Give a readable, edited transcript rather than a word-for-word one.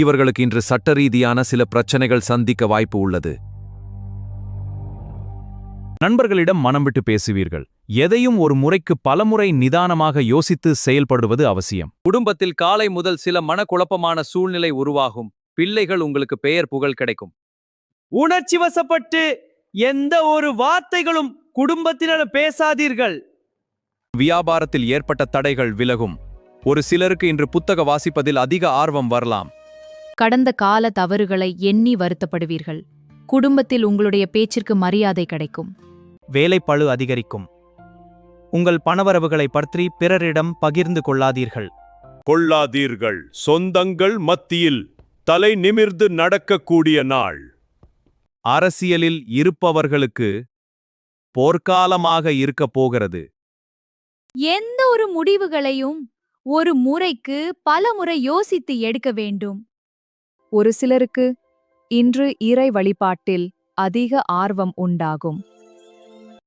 இவர்களுக்கு இன்று சட்ட ரீதியான சில பிரச்சனைகள் சந்திக்க வாய்ப்பு உள்ளது. நண்பர்களிடம் மனம் விட்டு பேசுவீர்கள். எதையும் ஒரு முறைக்கு பலமுறை நிதானமாக யோசித்து செயல்படுவது அவசியம். குடும்பத்தில் காலை முதல் சில மனக்குழப்பமான சூழ்நிலை உருவாகும். பிள்ளைகள் உங்களுக்கு பெயர் புகழ் கிடைக்கும். உணர்ச்சி வசப்பட்டு எந்த ஒரு வார்த்தைகளும் குடும்பத்தினர் பேசாதீர்கள். வியாபாரத்தில் ஏற்பட்ட தடைகள் விலகும். ஒரு சிலருக்கு இன்று புத்தக வாசிப்பதில் அதிக ஆர்வம் வரலாம். கடந்த கால தவறுகளை எண்ணி வருத்தப்படுவீர்கள். குடும்பத்தில் உங்களுடைய பேச்சிற்கு மரியாதை கிடைக்கும். வேலைப்பளு அதிகரிக்கும். உங்கள் பணவரவுகளை பற்றி பிறரிடம் பகிர்ந்து கொள்ளாதீர்கள். சொந்தங்கள் மத்தியில் தலை நிமிர்ந்து நடக்கக்கூடிய நாள். அரசியலில் இருப்பவர்களுக்கு போர்க்காலமாக இருக்கப் போகிறது. எந்த ஒரு முடிவுகளையும் ஒரு முறைக்கு பல முறை யோசித்து எடுக்க வேண்டும். ஒரு சிலருக்கு இன்று இறை வழிபாட்டில் அதிக ஆர்வம் உண்டாகும்.